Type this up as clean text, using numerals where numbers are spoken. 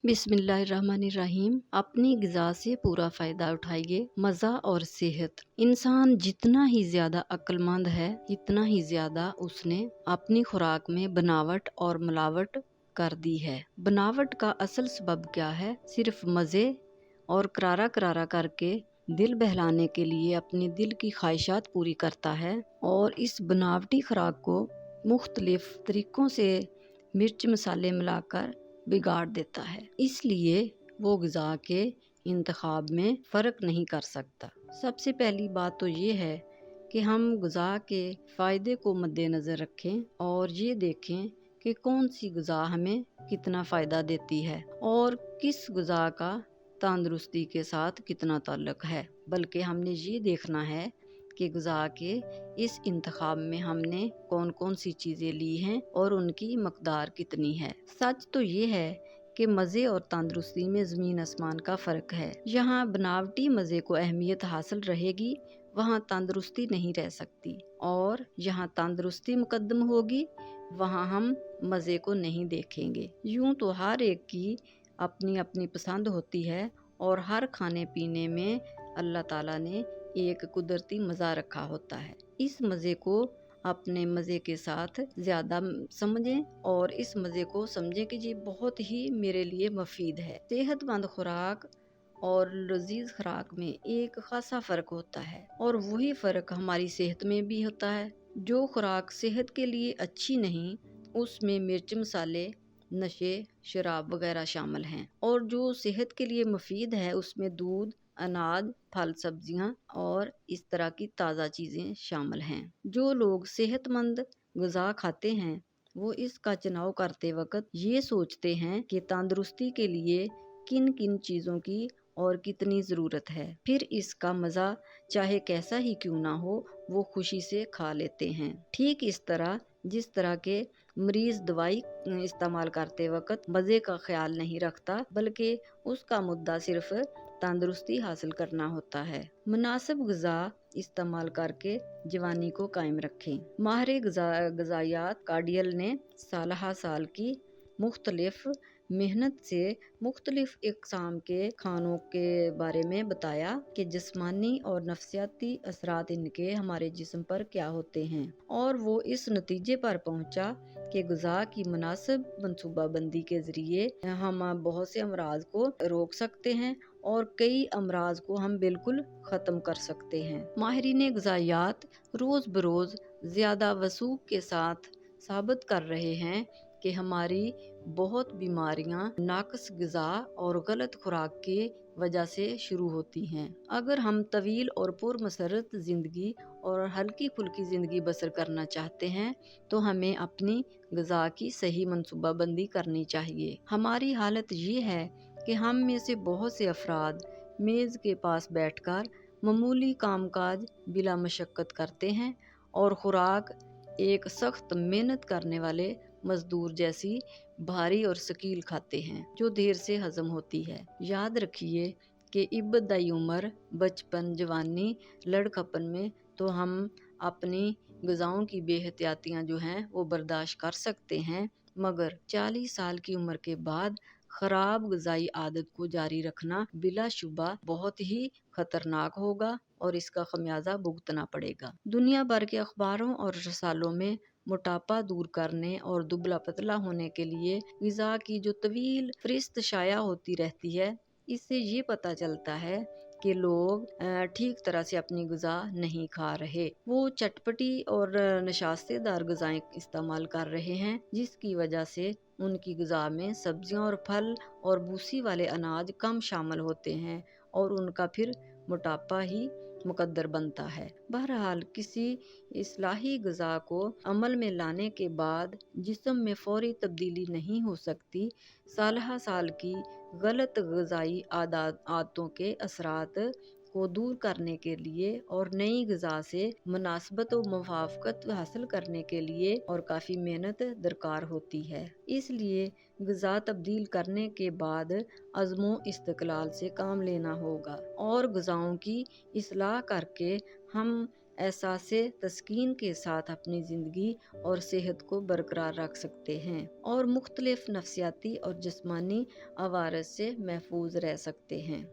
बिस्मिल्लाहिर्रहमानिर्रहीम। अपनी ग़िज़ा से पूरा फ़ायदा उठाइए। मज़ा और सेहत। इंसान जितना ही ज़्यादा अक्लमंद है, इतना ही ज़्यादा उसने अपनी खुराक में बनावट और मिलावट कर दी है। बनावट का असल सबब क्या है? सिर्फ मज़े और करारा करारा करके दिल बहलाने के लिए अपने दिल की ख्वाहिशात पूरी करता है और इस बनावटी खुराक को मुख्तलिफ तरीक़ों से मिर्च मसाले मिलाकर बिगाड़ देता है। इसलिए वो ग़िज़ा के इंतखाब में फ़र्क नहीं कर सकता। सबसे पहली बात तो ये है कि हम ग़िज़ा के फ़ायदे को मद्देनज़र रखें और ये देखें कि कौन सी ग़िज़ा हमें कितना फ़ायदा देती है और किस ग़िज़ा का तंदुरुस्ती के साथ कितना ताल्लुक़ है। बल्कि हमने ये देखना है कि ग़िज़ा के इस इंतखाब में हमने कौन कौन सी चीज़ें ली हैं और उनकी मकदार कितनी है। सच तो ये है कि मज़े और तंदुरुस्ती में ज़मीन आसमान का फ़र्क है। यहाँ बनावटी मज़े को अहमियत हासिल रहेगी, वहाँ तंदुरुस्ती नहीं रह सकती, और यहाँ तंदुरुस्ती मुकद्दम होगी, वहाँ हम मज़े को नहीं देखेंगे। यूँ तो हर एक की अपनी अपनी पसंद होती है और हर खाने पीने में अल्लाह ताला ने एक कुदरती मज़ा रखा होता है। इस मज़े को अपने मज़े के साथ ज़्यादा समझें और इस मज़े को समझें कि ये बहुत ही मेरे लिए मुफीद है। सेहतमंद खुराक और लजीज खुराक में एक खासा फ़र्क होता है और वही फ़र्क हमारी सेहत में भी होता है। जो खुराक सेहत के लिए अच्छी नहीं, उसमें मिर्च मसाले, नशे, शराब वगैरह शामिल हैं, और जो सेहत के लिए मुफीद है उसमें दूध, अनाज, फल, सब्जियां और इस तरह की ताज़ा चीज़ें शामिल हैं। जो लोग सेहतमंद ग़िज़ा खाते हैं वो इसका चुनाव करते वक्त ये सोचते हैं कि तंदुरुस्ती के लिए किन किन चीज़ों की और कितनी ज़रूरत है, फिर इसका मज़ा चाहे कैसा ही क्यों ना हो वो खुशी से खा लेते हैं। ठीक इस तरह जिस तरह के मरीज़ दवाई इस्तेमाल करते वक्त मज़े का ख्याल नहीं रखता, बल्कि उसका मुद्दा सिर्फ तंदुरुस्ती हासिल करना होता है। मुनासिब ग़िज़ा इस्तेमाल करके जवानी को कायम रखें। माहिर ग़िज़ायात कार्डियल ने सालहा साल की मुख्तलिफ मेहनत से मुख्तलिफ इक़साम के खानों के बारे में बताया कि जिस्मानी और नफ्सियाती असरात इनके हमारे जिस्म पर क्या होते हैं, और वो इस नतीजे पर पहुंचा कि ग़िज़ा की मुनासिब मनसूबाबंदी के ज़रिए हम बहुत से अमराज को रोक सकते हैं और कई अमराज को हम बिल्कुल ख़त्म कर सकते हैं। माहिरीन ग़िज़ायात रोज़ बरोज़ ज़्यादा वसूख के साथ साबित कर रहे हैं कि हमारी बहुत बीमारियां नाक़िस ग़िज़ा और गलत खुराक की वजह से शुरू होती हैं। अगर हम तवील और पुरमसरत ज़िंदगी और हल्की फुल्की ज़िंदगी बसर करना चाहते हैं तो हमें अपनी ग़िज़ा की सही मनसूबाबंदी करनी चाहिए। हमारी हालत ये है कि हम में से बहुत से अफराद मेज़ के पास बैठकर मामूली कामकाज बिला मशक्क़त करते हैं और खुराक एक सख्त मेहनत करने वाले मजदूर जैसी भारी और शकील खाते हैं जो देर से हजम होती है। याद रखिए कि इब्तदाई उम्र, बचपन, जवानी, लड़कपन में तो हम अपनी ग़िज़ाओं की बेहतियातियाँ जो हैं वो बर्दाश्त कर सकते हैं, मगर 40 साल की उम्र के बाद ख़राब ग़िज़ाई आदत को जारी रखना बिलाशुबा बहुत ही ख़तरनाक होगा और इसका खमियाजा भुगतना पड़ेगा। दुनिया भर के अखबारों और रसालों में मोटापा दूर करने और दुबला पतला होने के लिए ग़िज़ा की जो तवील फ़हरिस्त शाया होती रहती है, इससे ये पता चलता है कि लोग ठीक तरह से अपनी ग़िज़ा नहीं खा रहे। वो चटपटी और नशास्तेदार ग़िज़ाएं इस्तेमाल कर रहे हैं, जिसकी वजह से उनकी ग़िज़ा में सब्जियां और फल और भूसी वाले अनाज कम शामिल होते हैं और उनका फिर मोटापा ही मुकद्दर बनता है। बहरहाल किसी इस्लाही ग़िज़ा को अमल में लाने के बाद जिस्म में फ़ौरी तब्दीली नहीं हो सकती। सालहा साल की गलत ग़िज़ाई आदतों के असरात को दूर करने के लिए और नई ग़िज़ा से मुनासबत व मुवाफ़क़त हासिल करने के लिए और काफ़ी मेहनत दरकार होती है। इसलिए ग़िज़ा तब्दील करने के बाद अज़्मो इस्तिक़लाल से काम लेना होगा और ग़िज़ाओं की इस्लाह करके हम احساس تسکین کے ساتھ اپنی زندگی اور صحت کو برقرار رکھ سکتے ہیں اور مختلف نفسیاتی اور جسمانی عوارض سے محفوظ رہ سکتے ہیں۔